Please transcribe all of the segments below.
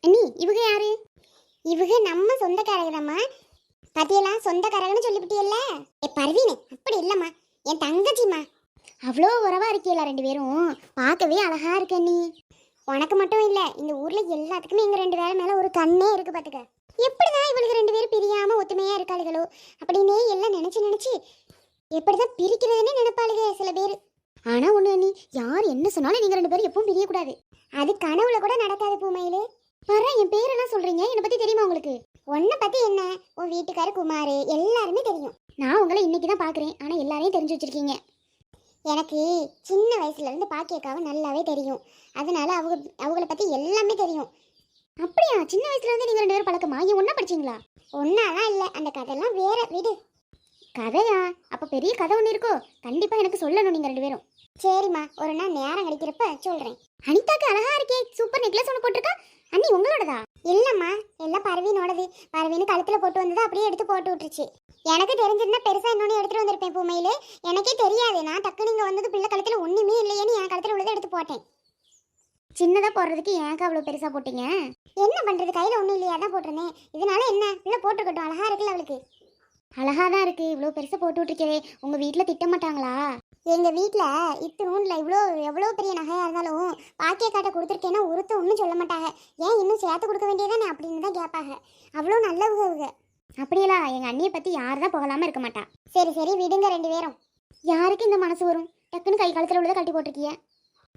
அண்ணி இவங்க யாரு? இவங்க நம்ம சொந்தக்காரங்கம்மா. பத்தியெல்லாம் சொந்தக்காரங்கன்னு சொல்லிவிட்டியல்ல. பர்வீனு அப்படி இல்லம்மா, என் தங்கச்சிம்மா. அவ்வளோ உறவா இருக்கீங்களா ரெண்டு பேரும்? பார்க்கவே அழகா இருக்க நீ. உனக்கு மட்டும் இல்ல, இந்த ஊர்ல எல்லாத்துக்குமே எங்க ரெண்டு பேரும் மேல ஒரு கண்ணே இருக்கு பாத்துக்க. எப்படிதான் இவளுக்கு ரெண்டு பேரும் பிரியாம ஒத்துமையா இருக்காளுகளோ அப்படின்னே எல்லாம் நினைச்சு நினைச்சு எப்படிதான் பிரிக்கிறதுன்னு நினைப்பாளுங்க சில பேர். ஆனா ஒண்ணு அண்ணி, யார் என்ன சொன்னாலும் நீங்க ரெண்டு பேரும் எப்பவும் பிரியக்கூடாது. அது கனவுல கூட நடக்காது பூமையிலே. வர என் பேரெல்லாம் சொல்றீங்க, என்னை பத்தி தெரியுமா உங்களுக்கு? உன்னை பத்தி என்ன, உன் வீட்டுக்கார குமார் எல்லாருமே தெரியும். நான் உங்களை இன்னைக்கு தான் பாக்குறேன், ஆனா எல்லாரையும் தெரிஞ்சு வச்சிருக்கீங்க. எனக்கு சின்ன வயசுல இருந்து பாக்கியக்காவை நல்லாவே தெரியும், அதனால அவங்கள பத்தி எல்லாமே தெரியும். அப்படியா? சின்ன வயசுல இருந்து நீங்க ரெண்டு பேரும் பழக்கமா? ஏன் ஒன்னா படிச்சீங்களா? ஒன்னாலாம் இல்ல, அந்த கதையெல்லாம் வேற விடு. கதையா? அப்ப பெரிய கதை ஒண்ணு இருக்கோ? கண்டிப்பா எனக்கு சொல்லணும் நீங்க ரெண்டு பேரும். சரிம்மா, ஒரு நாள் நேரம் கிடைக்கிறப்ப சொல்றேன். அனிதாக்கு அழகா இருக்கே, சூப்பர் நெக்லஸ் ஒன்று போட்டிருக்கா. அண்ணி உங்களோடதா? இல்லம்மா, எல்லாம் பரவீனோடது. பரவீனு கழுத்துல போட்டு வந்தது அப்படியே எடுத்து போட்டு விட்டுருச்சு. எனக்கு தெரிஞ்சிருந்தா பெருசா இன்னொன்னு எடுத்துட்டு வந்திருப்பேன் பூமையிலே. எனக்கே தெரியாது, நான் டக்கு நீங்க வந்தது பிள்ளை கழுத்துல ஒண்ணுமே இல்லையேன்னு என் கழுத்துல உள்ளதை எடுத்து போட்டேன். சின்னதா போடுறதுக்கு ஏன்க்கா அவ்வளவு பெருசா போட்டீங்க? என்ன பண்றது, கையில ஒண்ணும் இல்லையா, தான் போட்டிருந்தேன். இதனால என்ன, பிள்ளை போட்டுக்கட்டும், அழகா இருக்குல்ல அவளுக்கு. அழகா தான் இருக்கு, இவ்வளோ பெருசாக போட்டு விட்டுருக்கே. உங்கள் வீட்டில் திட்ட மாட்டாங்களா? எங்கள் வீட்டில் இத்தினூன்ல எவ்வளோ பெரிய நகையாக இருந்தாலும் பாக்கிய காட்ட கொடுத்துருக்கேன்னா ஒருத்தர் ஒன்றும் சொல்ல மாட்டாங்க. ஏன் இன்னும் சேர்த்து கொடுக்க வேண்டியதானே அப்படின்னு தான் கேட்பாங்க. அவ்வளோ நல்லவங்க. அப்படியெல்லாம் எங்கள் அண்ணியை பற்றி யார் தான் போகலாமல் இருக்க மாட்டா. சரி சரி விடுங்க ரெண்டு பேரும். யாருக்கு இந்த மனசு வரும், டக்குன்னு கை காலத்தில் உள்ளதை கட்டி போட்டிருக்கிய.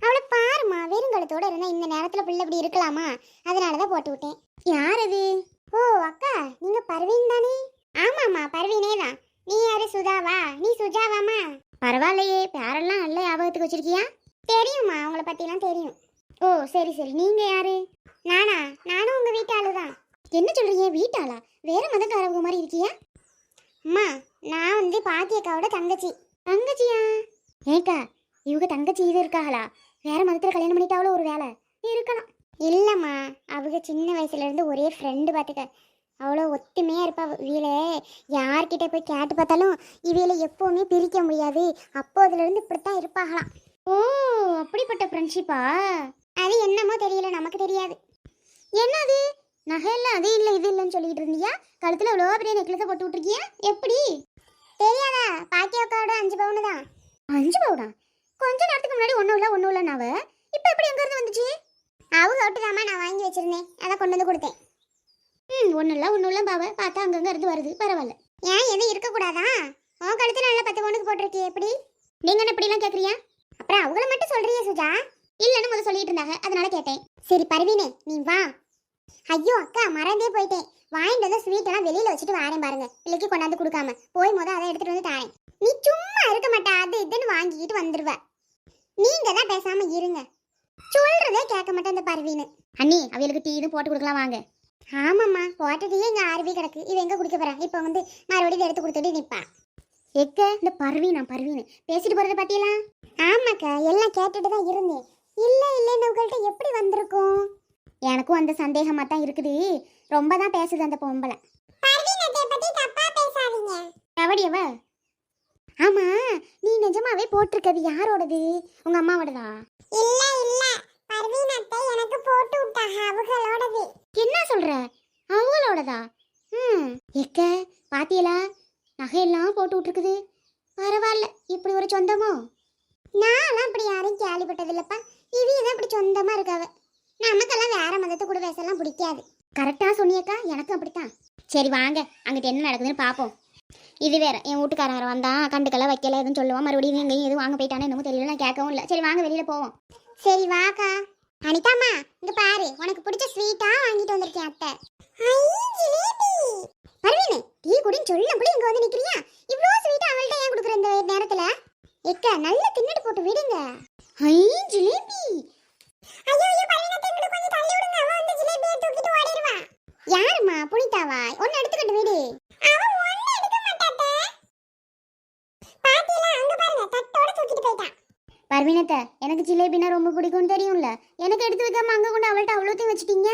அவளை பாருமா, வெறுங்கலத்தோட இருந்தால் இந்த நேரத்தில் பிள்ளை இப்படி இருக்கலாமா, அதனால தான் போட்டு விட்டேன். யார் அது? ஓ அக்கா, நீங்கள் பர்வீன் தானே? ஆமாம்மா, பர்வீனே தான். நீ யாரு, சுதாவா? நீ சுஜாவாமா? பரவாயில்லையே, பேரெல்லாம் நல்ல ஞாபகத்துக்கு வச்சிருக்கியா? தெரியுமா, அவங்கள பற்றிலாம் தெரியும். ஓ சரி சரி, நீங்கள் யாரு? நானும் உங்கள் வீட்டாளு தான். என்ன சொல்கிறீங்க, வீட்டாளா? வேற மதக்காரவங்க மாதிரி இருக்கியா? அம்மா, நான் வந்து பாக்கியக்காவோட தங்கச்சி. தங்கச்சியா? ஏக்கா, இவங்க தங்கச்சி இது இருக்காங்களா? வேற மதத்தில் கல்யாணம் பண்ணிட்டாவளோ ஒரு வேலை இருக்கலாம். இல்லைம்மா, அவங்க சின்ன வயசுலேருந்து ஒரே ஃப்ரெண்டு பார்த்துக்க. அவ்வளோ ஒத்துமையாக இருப்பா. இவளை யார்கிட்ட போய் கேட்டு பார்த்தாலும் இவளை எப்போவுமே பிரிக்க முடியாது, அப்போதுலேருந்து இப்படித்தான் இருப்பாங்களாம். ஓ அப்படிப்பட்ட ஃப்ரெண்ட்ஷிப்பா? அது என்னமோ தெரியல, நமக்கு தெரியாது. என்னது நகையெல்லாம் அது இல்லை இது இல்லைன்னு சொல்லிட்டு இருந்தியா? கழுத்தில் அவ்வளோ பெரிய நெக்லஸை போட்டு விட்டுருக்கியா? எப்படி தெரியாதா? பாக்கியக்காவோட 5 பவுனு தான். 5 பவுனா? கொஞ்ச நேரத்துக்கு முன்னாடி ஒன்றும் இல்லை நாவ. இப்போ எப்படி எங்கேருந்து வந்துச்சு? அவங்க விட்டுதாம்மா, நான் வாங்கி வச்சிருந்தேன், அதை கொண்டு வந்து கொடுத்தேன். ஒன்றும் இல்லை பாவ, பார்த்தா அங்கங்கே இருந்து வருது, பரவாயில்ல. ஏன் எதுவும் இருக்கக்கூடாதா? உன் கழுத்தில் நல்லா 10 பவுனுக்கு போட்டிருக்கே, எப்படி? நீங்கள் என்ன இப்படிலாம் கேட்குறியா? அப்புறம் அவங்கள மட்டும் சொல்கிறியா சுஜா? இல்லைன்னு முதல்ல சொல்லிட்டு இருந்தாங்க, அதனால கேட்டேன். சரி பர்வீனே, நீ வா. ஐயோ அக்கா, மறந்தே போயிட்டேன். வாங்கிட்டு வந்து ஸ்வீட்டெல்லாம் வெளியில் வச்சுட்டு வாரேன் பாருங்க, பிள்ளைக்கு கொண்டாந்து கொடுக்காம. போய் அதை எடுத்துகிட்டு வந்து தாரேன். நீ சும்மா இருக்க மாட்டா, அது இதுன்னு வாங்கிக்கிட்டு வந்துடுவ. நீங்கள் தான் பேசாமல் இருங்க, சொல்கிறதே கேட்க மாட்டேன் இந்த பர்வீனு. அண்ணி, அவளுக்கு டீ இது போட்டு கொடுக்கலாம் வாங்க. ஆமாம்மா, போட்டதையே இங்கே ஆர்வி கிடக்கு, இவ எங்கே குடிக்க போறா? இப்போ வந்து மறுபடியும் எடுத்து கொடுத்துட்டு நிற்பா. எக்க இந்த பர்வீன் பேசிட்டு போகிறத பற்றியெல்லாம்? ஆமாக்கா, எல்லாம் கேட்டுட்டு தான் இருந்தேன். இல்லைன்னு உங்கள்கிட்ட எப்படி வந்திருக்கும்? எனக்கும் அந்த சந்தேகமாக தான் இருக்குது. ரொம்ப தான் பேசுது அந்த பொம்பளை. எவடியவ? ஆமா, நீ நிஜமாவே போட்டிருக்கது யாரோடது? உங்க அம்மாவோடதா? இல்ல பர்வீன் அத்தை எனக்கு போட்டு விட்டாங்க, அவங்களோடது. என்ன சொல்ற, அவங்களோடதா? எக்க பாத்தியலா, நகையெல்லாம் போட்டு விட்டுருக்குது. பரவாயில்ல, இப்படி ஒரு சொந்தமோ? நான்லாம் இப்படி யாரையும் கேள்விப்பட்டதில்லப்பா. இவதான் இப்படி சொந்தமா இருக்காவ. நமக்கெல்லாம் வேற மதத்தை கூட பேசலாம் பிடிக்காது. கரெக்டா சொன்னியக்கா, எனக்கும் அப்படித்தான். சரி வாங்க, அங்கிட்ட என்ன நடக்குதுன்னு பார்ப்போம். இது வேற, என் வீட்டுக்காரர் வந்தா கண்டுக்கெல்லாம் வைக்கல எதுவும் சொல்லுவான், மறுபடியும் எங்கேயும் எதுவும் வாங்க போயிட்டானே என்னமோ தெரியல, நான் கேட்கவும் இல்லை. சரி வாங்க வெளியில போவோம். சரி வாக்கா. அனிதாம்மா, இங்க பாரு, உனக்கு பிடிச்ச ஸ்வீட்டா வாங்கிட்டு வந்திருக்கேன் அத்தை. பர்வீனே, டீ குடின்னு சொல்லும் புள்ளி இங்க வந்து நிக்கிறியா? இவ்ளோ ஸ்வீட்டா அவள்கிட்ட ஏன் கொடுக்குற இந்த நேரத்துல? எக்க நல்லா தின்னுட்டு போட்டு விடுங்க. ஐ ஜிலேபி. ஐயோ பர்வீனே, தின்னுட்டு கொஞ்சம் தள்ளி விடுங்க, அவ வந்து ஜிலேபியை தூக்கிட்டு ஓடிடுவா. யாருமா? புனிதாவா? ஒன்னு எடுத்துக்கிட்டு விடு. அவ ஒன்னு எடுக்க மாட்டாதே. பாத்தியல அங்க பாருங்க, தட்டோட தூக்கிட்டு போய்ட்டா. பர்வீனத்தை, எனக்கு ஜிலேபினா ரொம்ப பிடிக்கும்னு தெரியும்ல, எனக்கு எடுத்து வைக்காம அங்க கொண்டு அவள்கிட்ட அவ்வளோத்தையும் வச்சுட்டீங்க.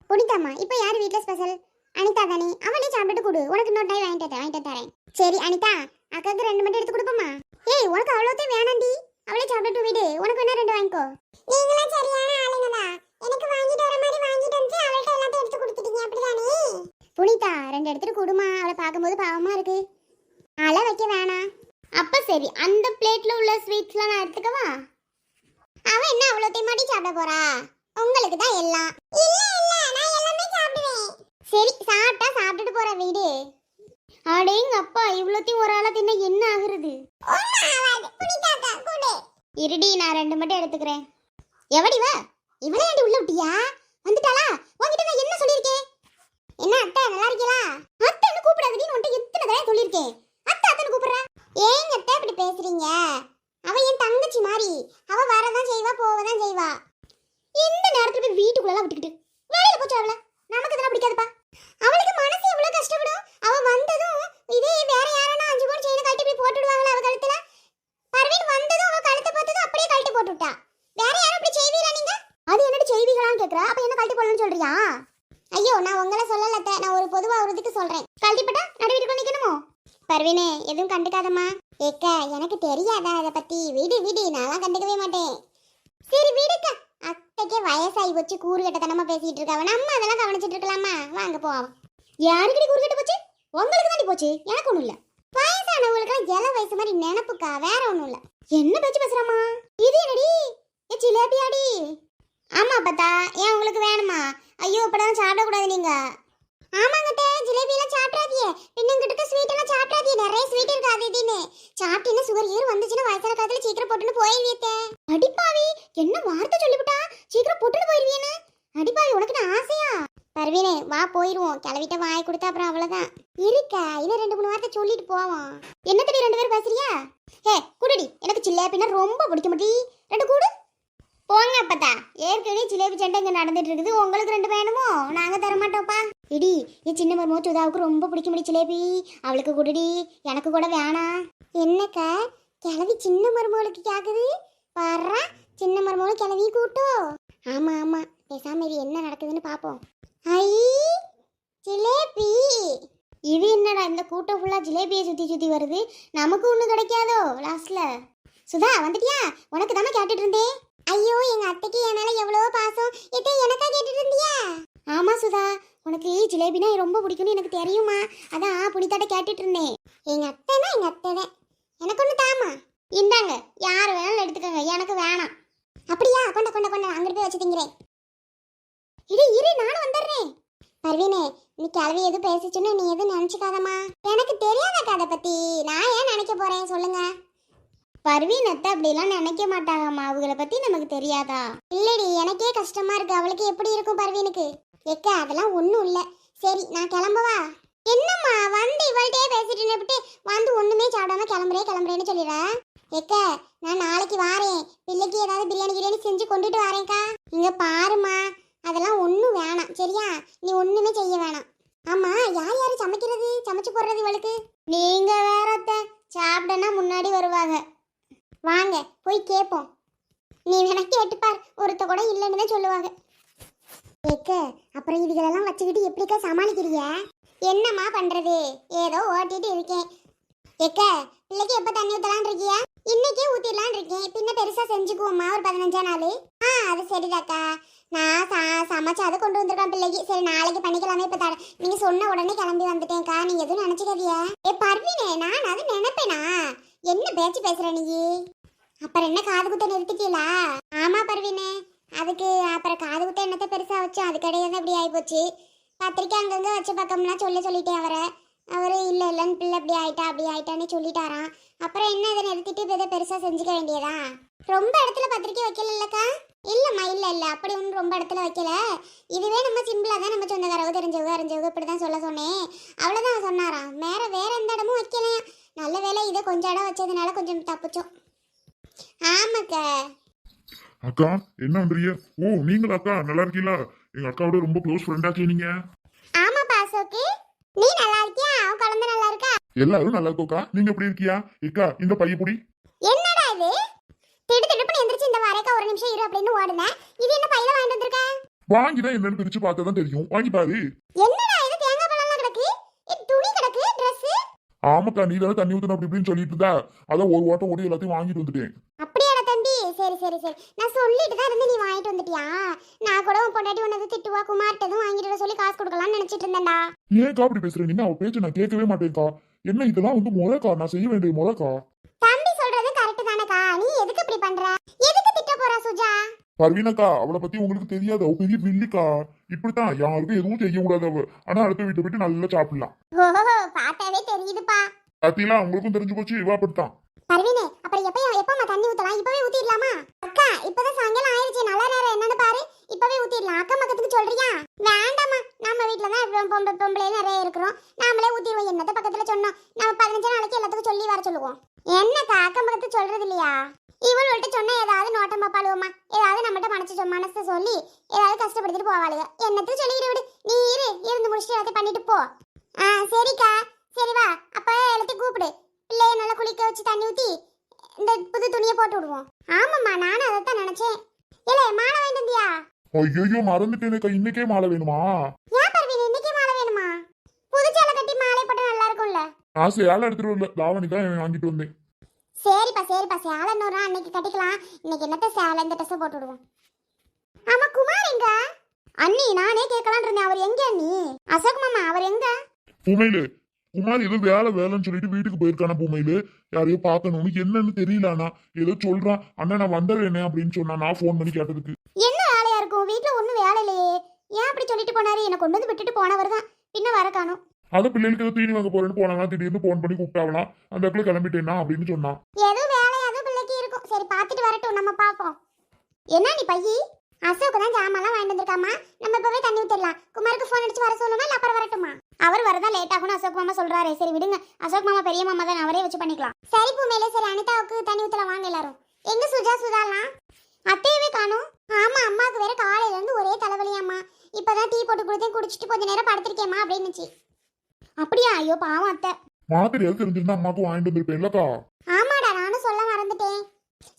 புனிதாம்மா, இப்போ யார் வீட்டில் ஸ்பெஷல்? அனிதா தானே, அவளே சாப்பிட்டு கொடு, உனக்கு இன்னொரு டைம் வாங்கிட்டு தரேன். சரி அனிதா, அக்காவுக்கு 2 மட்டும் எடுத்து கொடுப்போமா? ஏய், உனக்கு அவ்வளோத்தையும் வேணாண்டி, அவளே சாப்பிட்டு விடு, உனக்கு வேணா 2 வாங்கிக்கோ. நீங்களா சரியான ஆளுங்கடா, எனக்கு வாங்கிட்டு வர மாதிரி வாங்கிட்டு வந்து அவள்கிட்ட அப்படியா? 2 எடுத்துட்டு குடுமா, அவளை பார்க்கும்போது பாவமா இருக்கு. அழ வைக்க வேணாம். அப்ப சரி, அந்த பிளேட்ல உள்ள ஸ்வீட்ஸ்லாம் நான் எடுத்துக்கவா? அவ என்ன அவ்வளோத்தையும் மாட்டி சாப்பிட போறா? உங்களுக்கு தான் எல்லாம். இல்ல இல்ல, நான் எல்லாமே சாப்பிடுவேன். சரி, சாப்பிட்டா சாப்பிட்டுட்டு போற வீடு. அடேங்க அப்பா, இவ்வளோத்தையும் ஒரு ஆளா தின்ன என்ன ஆகுறது? இருடி, நான் 2 மட்டும் எடுத்துக்கிறேன். எவடி வா? இவளே ஏண்டி உள்ள விட்டியா? வந்துட்டாளா? உன்கிட்ட நான் என்ன சொல்லியிருக்கேன்? என்ன அத்தை, நல்லா இருக்கீங்களா? அத்தைன்னு கூப்பிடாதடி, உன்கிட்ட எத்தனை தடவை சொல்லியிருக்கேன். அத்தை அத்தைன்னு கூப்பிடுறா. ஏங்க அத்தை இப்படி பேசுறீங்க? அவ என் தங்கச்சி மாதிரி. அவ வரதான் செய்வா, போவதான் செய்வா. இந்த நேரத்துல போய் வீட்டுக்குள்ளலாம் விட்டுக்கிட்டு வேலையில போச்சு அவள. நமக்கு இதெல்லாம் பிடிக்காதுப்பா. அவளுக்கு மனசு எவ்வளவு கஷ்டப்படும். அவ வந்ததும் இதே வேற யாரானா 5 பவுன் செயினை கழட்டி போய் போட்டுடுவாங்களா அவ கழுத்துல? பர்வீன் வந்ததும் அவ கழுத்தை பார்த்ததும் அப்படியே கழட்டி போட்டு விட்டா. வேற யாரும் இப்படி செய்வீங்களா நீங்க? அது என்னடி செய்வீங்களான்னு கேக்குறா. அப்ப என்ன கழட்டி போடணும்னு சொல்றியா? ஐயோ, நான் உங்களை சொல்லலத்த, நான் ஒரு பொதுவா ஒரு இதுக்கு சொல்றேன். கழட்டிப்பட்டா நடு வீட்டுக்குள்ள நிக்கணுமோ? பர்வீனே, எதுவும் கண்டுக்காதம்மா. ஏக்க, எனக்கு தெரியாதா அதை பத்தி? வீடு வீடு, நான் கண்டுக்கவே மாட்டேன். சரி வீடுக்க, அத்தைக்கே வயசாகி போச்சு, கூறுகட்டத்தனமா பேசிட்டு இருக்காவ. நம்ம அதெல்லாம் கவனிச்சிட்டு இருக்கலாமா? வாங்க போவோம். யாருக்கடி கூறுகட்ட போச்சு? உங்களுக்கு தாண்டி போச்சு, எனக்கு ஒண்ணும் இல்ல. வயசானவங்களுக்குலாம் இள வயசு மாதிரி நினப்புக்கா, வேற ஒண்ணும் இல்ல. என்ன பேச்சு பேசுறாமா? இது என்னடி? ஏ ஜிலேபியாடி? ஆமா பார்த்தா, ஏன் உங்களுக்கு வேணுமா? ஐயோ, இப்பதான் சாப்பிடக்கூடாது நீங்க. ஆமாங்கட்ட, ஜிலேபி எல்லாம் சாப்பிடாதீங்க. பின்னங்கிட்ட ஸ்வீட் எல்லாம் சாப்பிடாதீங்க. நிறைய ஸ்வீட் இருக்கு அது இதுன்னு. சாப்பிட்டீங்கன்னா சுகர் ஏறு வந்துச்சுன்னா வயசான காலத்துல சீக்கிரம் போட்டுன்னு போயிருவியத்தே. அடிப்பாவி, என்ன வார்த்தை சொல்லிவிட்டா? சீக்கிரம் போட்டுன்னு போயிருவியன்னு. அடிப்பாவி, உனக்கு நான் ஆசையா? பர்வீனே, வா போயிருவோம். கிளவிட்ட வாய் கொடுத்தா அப்புறம் அவ்வளவுதான். இருக்கா, இன்னும் 2-3 வார்த்தை சொல்லிட்டு போவோம். என்னத்தடி 2 பேரும் பேசுறியா? ஹே குடுடி, எனக்கு ஜிலேபின்னா ரொம்ப பிடிக்க மாட்டி. 2 கூடு போங்க. அப்பதா ஏற்கனவே ஜிலேபி சண்டை இங்க நடந்துட்டு இருக்குது. உங்களுக்கு 2 வேணுமோ? நாங்க தர மாட்டோம்ப்பா. இடி, என் சின்ன மருமோ சுதாவுக்கு ரொம்ப பிடிக்க முடியும் ஜிலேபி. அவளுக்கு குடுடி, எனக்கு கூட வேணாம். என்னக்கா, கிளவி சின்ன மருமகளுக்கு கேக்குது பாடுறா. சின்ன மருமகளும் கிளவி கூட்டும். ஆமா ஆமா, பேசாம இது என்ன நடக்குதுன்னு பாப்போம். ஐ ஜிலேபி, இது என்னடா இந்த கூட்டம் ஃபுல்லா ஜிலேபியை சுத்தி சுத்தி வருது. நமக்கு ஒண்ணு கிடைக்காதோ லாஸ்ட்ல? சுதா வந்துட்டியா? உனக்கு தானே கேட்டுட்டு இருந்தேன். ஐயோ, எங்க அத்தைக்கு என் மேல எவ்வளவோ பாசம். இதை எனக்கா கேட்டுட்டு இருந்தியா? ஆமா சுதா, உனக்கு ஜிலேபினா ரொம்ப பிடிக்கும்னு எனக்கு தெரியுமா? அதான் புனிதாட்ட கேட்டுட்டு இருந்தேன். எங்க அத்தைனா எங்க அத்தை தான். எனக்கு ஒண்ணு தாமா. இந்தாங்க, யார் வேணாலும் எடுத்துக்கோங்க, எனக்கு வேணாம். அப்படியா? கொண்ட கொண்ட கொண்ட, அங்கிட்டு போய் வச்சு திங்கிறேன். இரு நானும் வந்துடுறேன். பர்வீனே, நீ கிளவி எதுவும் பேசிச்சுன்னு நீ எதுவும் நினைச்சுக்காதம்மா. எனக்கு தெரியாதக்கா அதை பத்தி. நான் ஏன் நினைக்க போறேன் சொல்லுங்க. பர்வீனத்தை அப்படிலாம் நினைக்க மாட்டாங்கம்மா. அவங்கள பத்தி நமக்கு தெரியாதா? இல்லடி, எனக்கே கஷ்டமா இருக்கு. அவளுக்கு எப்படி இருக்கும் பர்வீனுக்கு? எக்க, அதெல்லாம் ஒண்ணும் இல்ல. சரி, நான் கிளம்பவா? என்னம்மா வந்து இவள்கிட்டயே பேசிட்டு நின்னுட்டு வந்து ஒண்ணுமே சாப்பிடாம கிளம்புறேன்னு சொல்லிடுற? எக்க, நான் நாளைக்கு வாரேன். பிள்ளைக்கு ஏதாவது பிரியாணி செஞ்சு கொண்டுட்டு வரேன்க்கா. இங்க பாருமா, அதெல்லாம் ஒண்ணும் வேணாம் சரியா? நீ ஒண்ணுமே செய்ய வேணாம். ஆமா, யாரு சமைக்கிறது, சமைச்சு போடுறது இவளுக்கு? நீங்க வேற சாப்பிடனா முன்னாடி வருவாங்க. வாங்க போய் கேட்போம். நீ வேணா கேட்டுப்பார், ஒருத்த கூட இல்லைன்னு தான் சொல்லுவாங்க. கேக்க, அப்புறம் இதுகளெல்லாம் வச்சுக்கிட்டு எப்படிக்கா சமாளிக்கிறிய? என்னம்மா பண்றது, ஏதோ ஓட்டிட்டு இருக்கேன். ஏக்க, பிள்ளைக்கு எப்ப தண்ணி ஊத்தலான் இருக்கியா? இன்னைக்கே ஊத்திடலான் இருக்கேன். பின்ன பெருசா செஞ்சுக்குவோம்மா ஒரு 15ஆம் நாள். அது சரிதாக்கா. நான் சமைச்சு அதை கொண்டு வந்திருக்கேன் பிள்ளைக்கு. சரி, நாளைக்கு பண்ணிக்கலாமே. இப்ப நீங்க சொன்ன உடனே கிளம்பி வந்துட்டேன்க்கா. நீங்க எதுவும் நினைச்சுக்காதிய. ஏ பர்வீனே, நான் அது நினைப்பேனா? என்ன பேச்சு பேசுற நீ? அப்புறம் என்ன காது குத்த நிறுத்திட்டீங்களா? ஆமா பர்வீனே, அதுக்கு அப்புறம் காது குத்த என்னத்தை பெருசா வச்சோம், அது கிடையாது. அப்படி ஆயிப்போச்சு. பத்திரிக்கை அங்கங்க வச்ச பக்கம்லாம் சொல்லிட்டேன் அவரு இல்லைன்னு பிள்ளை அப்படி ஆயிட்டான்னு சொல்லிட்டாராம். அப்புறம் என்ன, இதை நிறுத்திட்டு இதை பெருசா செஞ்சுக்க வேண்டியதா? ரொம்ப இடத்துல பத்திரிக்கை வைக்கல இல்லக்கா? இல்லம்மா, இல்ல அப்படி ஒன்றும் ரொம்ப இடத்துல வைக்கல. இதுவே நம்ம சிம்பிளா தான், நம்ம சொந்தக்காரவங்க தெரிஞ்சவங்க இப்படிதான் சொல்ல சொன்னேன். அவ்வளவுதான் சொன்னாராம். வேற எந்த இடமும் வைக்கலையா. நல்ல வேலை இதை கொஞ்சம் இடம் வச்சதுனால கொஞ்சம் தப்பிச்சோம். ஆமாக்கா. அக்கா, என்ன பண்றீங்க? ஓ, நீங்களா அக்கா? நல்லா இருக்கீங்களா? எங்க அக்காவோட ரொம்ப க்ளோஸ் ஃப்ரெண்டாக்கே நீங்க. ஆமா பாசோக்கு, நீ நல்லா இருக்கியா? அவ குழந்தை நல்லா இருக்கா? எல்லாரும் நல்லா இருக்கோக்கா. நீங்க எப்படி இருக்கியா? ஏக்கா, இந்த பையப்புடி. என்னடா இது? திடுதிடுப்புன்னு எந்திரிச்சு இந்த வாரேக்கா ஒரு நிமிஷம் இரு அப்படின்னு ஓடுனேன். இது என்ன பையில வாங்கிட்டு வந்திருக்க? வாங்கிதான் என்னன்னு பிரிச்சு பார்த்தா தான் தெரியும். வாங்கி பாரு. என்னடா இது, தேங்காய் பழம்லாம் கிடக்கு, துணி கிடக்கு, Dress. ஆமாக்கா, நீ தானே தண்ணி ஊத்தணும் அப்படி இப்படின்னு சொல்லிட்டு இருந்தா, அதான் ஒரு ஓட்ட ஓடி எல்லாத்தையும் வாங்கிட்டு வந்துட்டேன். அப்படியாடா தம்பி? சரி சரி சரி, நான் சொல்லிட்டு தான் இருந்து நீ வாங்கிட்டு வந்துட்டியா? நான் கூட உன் பொண்டாட்டி உனது திட்டுவா, குமார்ட்டதும் வாங்கிட்டு வர சொல்லி காசு கொடுக்கலாம்னு நினைச்சிட்டு இருந்தேன்டா. ஏன்க்கா அப்படி பேசுறேன்? என்ன அவ பேச்சு நான் கேட்கவே மாட்டேன்க்கா. என்ன இதெல்லாம் வந்து முறைக்கா, நான் செய்ய வேண்டிய முறைக்கா. தம்பி சொல்றது கரெக்ட் தானக்கா, நீ எதுக்கு இப்படி பண்ற? எதுக்கு திட்ட போறா சுஜா? பர்வீனக்கா, அவளை பத்தி உங்களுக்கு தெரியாது, அவ பெரிய வில்லிக்கா. இப்படித்தான் யாருக்கும் எதுவும் செய்ய கூடாது அவ. ஆனா அடுத்த வீட்டை போயிட்டு நல்லா சாப்பிடலாம். ஓஹோ, பார்த்தாவே தெரியுதுப்பா. பாத்தீங்களா, உங்களுக்கும் தெரிஞ்சு போச்சு. இவ அப்படித்தான். பர்வீனே, அப்புறம் எப்பமா தண்ணி ஊத்தலாம்? இப்பவே ஊத்திடலாமா? அக்கா, இப்பதான் சாயங்காலம் ஆயிருச்சு, நல்ல நேரம் என்னன்னு பாரு. இப்பவே ஊத்திடலாம். அக்கா பக்கத்துக்கு சொல்றியா? வேண்டாமா, நம்ம வீட்டுல தான் இவ்வளவு பொம்பளை நிறைய இருக்கிறோம், நாமளே ஊத்திடுவோம். என்னத்த பக்கத்துல சொன்னோம், நம்ம 15 நாளைக்கு எல்லாத்துக்கும் சொல்லி வர சொல்லுவோம். என்னக்கா அக்கம் பக்கத்து சொல்றது இல்லையா? இவள்கிட்ட சொன்னா ஏதாவது நோட்டம் பாப்பாளுவோமா, ஏதாவது நம்மகிட்ட மனசை சொல்லி ஏதாவது கஷ்டப்படுத்திட்டு போவாளுங்க. என்னத்துக்கு சொல்லிக்கிட்டு விடு, நீ இருந்து முடிச்சுட்டு எல்லாத்தையும் பண்ணிட்டு போ. சரிக்கா, சரி வா, அப்ப எல்லாத்தையும் கூப்பிடு. பிள்ளைய நல்லா குளிக்க வச்சு தண்ணி ஊத்தி இந்த புது துணியை போட்டு விடுவோம். ஆமாம்மா, நானும் அதைத்தான் நினைச்சேன். இல்ல மாலை வாங்கிட்டு வந்தியா? ஐயோ மறந்துட்டேனேக்கா, இன்னைக்கே மாலை வேணுமா? ஏன் பர்வீன், இன்னைக்கே மாலை வேணுமா? புது சேலை கட்டி மாலை போட்டா நல்லா இருக்கும்ல. நான் சேலை எடுத்துட்டு வரல, தாவணி தான் வாங்கிட்டு வந்தேன். சரிப்பா சேலை இன்னொரு அன்னைக்கு கட்டிக்கலாம். இன்னைக்கு என்னத்த சேலை, இந்த ட்ரெஸ் போட்டு விடுவோம். ஆமா, குமார் எங்க? அண்ணி, நானே கேட்கலான் இருந்தேன், அவர் எங்க அண்ணி? அசோக் மாமா அவர் எங்க? பூமையிலு, குமார் ஏதோ வேலைன்னு சொல்லிட்டு வீட்டுக்கு போயிருக்கானா பூமையிலு. யாரையோ பார்க்கணும்னு, என்னன்னு தெரியலண்ணா. ஏதோ சொல்றான், அண்ணா நான் வந்துடுறேனே அப்படின்னு சொன்னா. நான் ஃபோன் பண்ணி கேட்டதுக்கு என்ன வேலையா இருக்கும், வீட்டுல ஒண்ணும் வேலை இல்லையே, ஏன் அப்படி சொல்லிட்டு போனாரு? என்னை கொண்டு வந்து விட்டுட்டு போனவர் தான், பின்ன வர காணும். அது பிள்ளைகளுக்கு ஏதோ தீனி வாங்க போறேன்னு போனாங்க, திடீர்னு ஃபோன் பண்ணி கூப்பிட்டாவலாம். அந்த இடத்துல கிளம்பிட்டேன்னா அப்படின்னு சொன்னான். ஏதோ வேலை, ஏதோ பிள்ளைக்கு இருக்கும். சரி, பார்த்துட்டு வரட்டும், நம்ம பாப்போம். என்ன நீ பையி? அசோக் தான் ஜாமான்லாம் வாங்கிட்டு வந்திருக்காமா, நம்ம இப்பவே தண்ணி ஊத்திடலாம். குமாருக்கு ஃபோன் அடிச்சு வர சொல்லணுமா, இல்ல அப்புறம் வரட்டுமா? அவர் வரதான் லேட் ஆகும்னு அசோக் மாமா சொல்றாரு. சரி விடுங்க, அசோக் மாமா பெரிய மாமா தான், அவரே வச்சு பண்ணிக்கலாம். சரி பூமேலே, சரி அனிதாவுக்கு தண்ணி ஊத்தலாம் வாங்க எல்லாரும். எங்க சுஜாலாம் அத்தையவே காணும். ஆமா, அம்மாவுக்கு வேற காலையில இருந்து ஒரே தலைவலியாம்மா. இப்பதான் டீ போட்டு கொடுத்தேன், குடிச்சிட்டு கொஞ்ச நேரம் படுத்திருக்கேம்மா அப்படின்னுச்சு. அப்படியா? ஐயோ பாவம் அத்தை. மாத்திரையாவது தெரிஞ்சிருந்தா அம்மாவுக்கு வாங்கிட்டு வந்திருப்பேன் இல்லக்கா. ஆமாடா, நானும் சொல்ல மறந்துட்டேன்.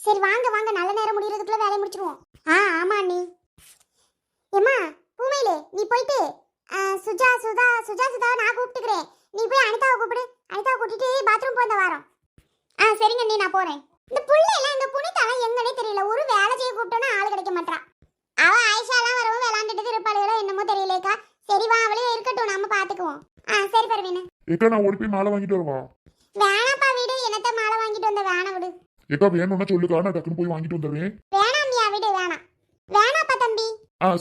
சரி வாங்க வாங்க, நல்ல நேரம் முடியறதுக்குள்ள வேலையை முடிச்சிருவோம். ஆமா அண்ணி. ஏம்மா பூமையிலே, நீ போயிட்டு சுஜா நான் கூப்பிட்டுக்கிறேன். நீ போய் அனிதாவை கூப்பிடு. அனிதாவை கூட்டிட்டு பாத்ரூம் போய் வாரம். சரிங்க அண்ணி, நான் போறேன். இந்த புள்ளை எல்லாம், இந்த புனிதாலாம் எங்கன்னே தெரியல. ஒரு வேலை செய்ய கூப்பிட்டோன்னா ஆள் கிடைக்க மாட்டா. அவ ஆயிஷாலாம் வரவும் விளாண்டுட்டு இருப்பாளுகளோ என்னமோ தெரியலேக்கா. சரி வா, அவளே இருக்கட்டும், நாம பாத்துக்குவோம். சரி பர்வீன். ஏக்கா, நான் ஓடி போய் மாலை வாங்கிட்டு வருவா. வேணாப்பா விடு, என்னத்த மாலை வாங்கிட்டு வந்த, வேணா விடு. ஏக்கா வேணும்னா சொல்லுக்கா, நான் டக்குன்னு போய் வாங்கிட்டு வந்துடுறேன். வேணாமியா, விடு, வேணாப்பா தம்பி.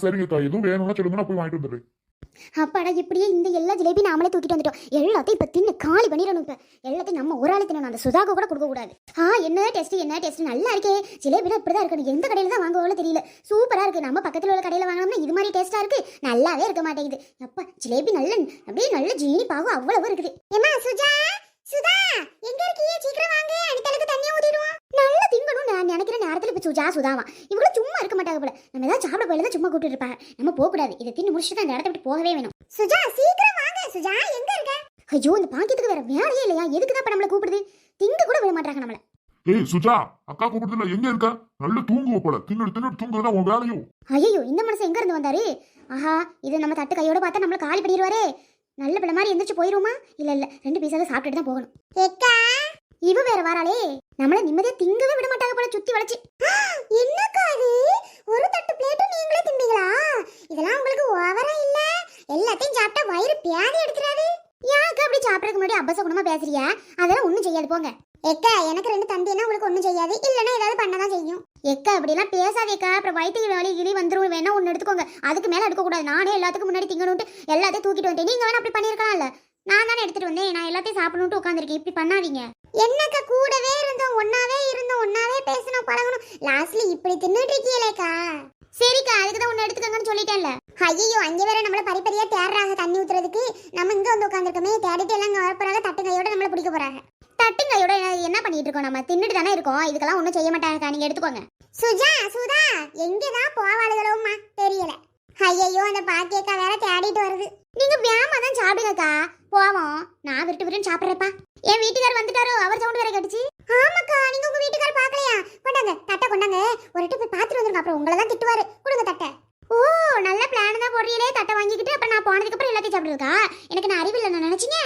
சரிங்கக்கா, எதுவும் வேணும்னா சொல்லுங்க, நான் போய் வாங்கிட்டு வந்துடுறேன். அப்பாடா, இப்படியே இந்த எல்லா ஜிலேபி நாமளே தூக்கிட்டு வந்துட்டோம். எல்லாத்தையும் இப்ப தின்னு காலி பண்ணிடணும். இப்ப எல்லாத்தையும் நம்ம ஒரு ஆளு தின்னணும், அந்த சுதாக்கு கூட கொடுக்க கூடாது. என்ன டேஸ்ட் நல்லா இருக்கே. ஜிலேபில இப்படிதான் இருக்கு, எந்த கடையில தான் வாங்குவோம்னு தெரியல. சூப்பரா இருக்கு. நம்ம பக்கத்துல உள்ள கடையில வாங்கினோம்னா இது மாதிரி டேஸ்டா இருக்கு, நல்லாவே இருக்க மாட்டேங்குது. அப்பா, ஜிலேபி நல்ல அப்படியே நல்ல ஜீனி பாகும் அவ்வளவு இருக்குது. ஏமா சுஜா எங்க இருக்கீங்க? சீக்கிரம் வாங்க, அனிதலுக்கு தண்ணி ஊத்திடுவோம். நல்லா திங்கணும் நான் நினைக்கிற நேரத்துல இப்ப சுஜாவா இவங்களும் சும்மா இருக்க மாட்டாங்க போல. நம்ம ஏதாவது சாப்பிட போயில சும்மா கூப்பிட்டு இருப்பாங்க. நம்ம போக கூடாது, இதை தின்னு முடிச்சுட்டு அந்த இடத்த விட்டு போகவே வேணும். சுஜா சீக்கிரம் வாங்க. சுஜா எங்க இருக்க? ஐயோ, இந்த பாக்கியத்துக்கு வேற வேலையே இல்லையா? எதுக்குதான் இப்ப நம்மள கூப்பிடுது? திங்க கூட விட மாட்டாங்க நம்மள. ஏய் சுஜா, அக்கா கூப்பிடுதுல, எங்க இருக்க? நல்ல தூங்குவ போல. தின்னு தூங்குறதா உன் வேலையும். ஐயோ, இந்த மனுஷன் எங்க இருந்து வந்தாரு? ஆஹா, இது நம்ம தட்டு கையோட பார்த்தா நம்மள காலி பண்ணிடுவாரே. நல்ல பிள்ளை மாதிரி எந்திரிச்சு போயிருமா? இல்ல 2 பீஸாவது சாப்பிட்டுட்டு தான் போகணும். ஏக்கா, இவ வேற வராளே, நம்மள நிம்மதியா திங்கவே விட மாட்டாங்க போல, சுத்தி வளைச்சு. என்னக்கா இது? ஒரு தட்டு பிளேட்டும் நீங்களே திம்பீங்களா? இதெல்லாம் உங்களுக்கு ஓவரா இல்ல? எல்லாத்தையும் சாப்பிட்டா வயிறு பியாதி எடுத்துறாரு. யாருக்கு அப்படி சாப்பிடறதுக்கு முன்னாடி அபச குணமா பேசுறியா? அதெல்லாம் ஒண்ணும் செய்யாது போங்க. எக்கா, எனக்கு 2 தம்பினா உங்களுக்கு ஒண்ணும் செய்யாது, இல்லன்னா ஏதாவது பண்ணதான் செய்யும். எக்கா, அப்படி எல்லாம் பேசாதேக்கா, அப்புறம் வயிற்று வலி கிளி வந்துரும். வேணா ஒன்னு எடுத்துக்கோங்க, அதுக்கு மேல எடுக்க கூடாது. நானே எல்லாத்துக்கும் முன்னாடி திங்கணும்ட்டு எல்லாத்தையும் தூக்கிட்டு வந்துட்டேன். நீங்க வேணா அப்படி பண்ணிருக்கலாம்ல. நான் தானே எடுத்துட்டு வந்தேன், நான் எல்லாத்தையும் சாப்பிடணும்ட்டு உட்காந்துருக்கேன். இப்படி பண்ணாதீங்க. என்னக்கா, கூடவே இருந்தோம், ஒன்னாவே பேசணும், பழகணும், லாஸ்ட்ல இப்படி தின்னுட்டு இருக்கீங்களேக்கா. சரிக்கா, அதுக்கு தான் ஒன்னு எடுத்துக்கங்கன்னு சொல்லிட்டேன்ல. ஐயோ, அங்கே வேற நம்மள பரிப்பரியா தேடுறாங்க தண்ணி ஊத்துறதுக்கு. நம்ம இங்க வந்து உட்காந்துருக்கோமே, தேடிட்டு எல்லாம் இங்க வரப்போறாங்க. தட்டு கையோட நம்மள பிடிக்க போறாங்க. தட்டு கையோட என்ன பண்ணிட்டு இருக்கோம்? நம்ம தின்னுட்டு தானே இருக்கோம், இதுக்கெல்லாம் ஒன்றும் செய்ய மாட்டாங்கக்கா, நீங்க எடுத்துக்கோங்க. சுஜா எங்கதான் போவாளுகளோம்மா தெரியல. ஐயோ, அந்த பாக்கியக்கா வேற தேடிட்டு வருது. நீங்க வேமா தான் சாப்பிடுங்கக்கா, போவோம். நான் விட்டு சாப்பிட்றப்பா. என் வீட்டுக்கார் வந்துட்டாரோ, அவர் சவுண்ட் வேற கடிச்சு. ஆமாக்கா, நீங்க உங்க வீட்டுக்கார் பாக்கலையா? கொண்டாங்க தட்டை கொண்டாங்க, ஒரு போய் பாத்துட்டு வந்துருங்க, அப்புறம் உங்களை தான் திட்டுவாரு. கொடுங்க தட்டை. ஓ, நல்ல பிளான் தான் போடுறீங்களே. தட்டை வாங்கிக்கிட்டு அப்புறம் நான் போனதுக்கு அப்புறம் எல்லாத்தையும் சாப்பிடுறதுக்கா? எனக்கு நான் அறிவில்லை நான் நினைச்சீங்க.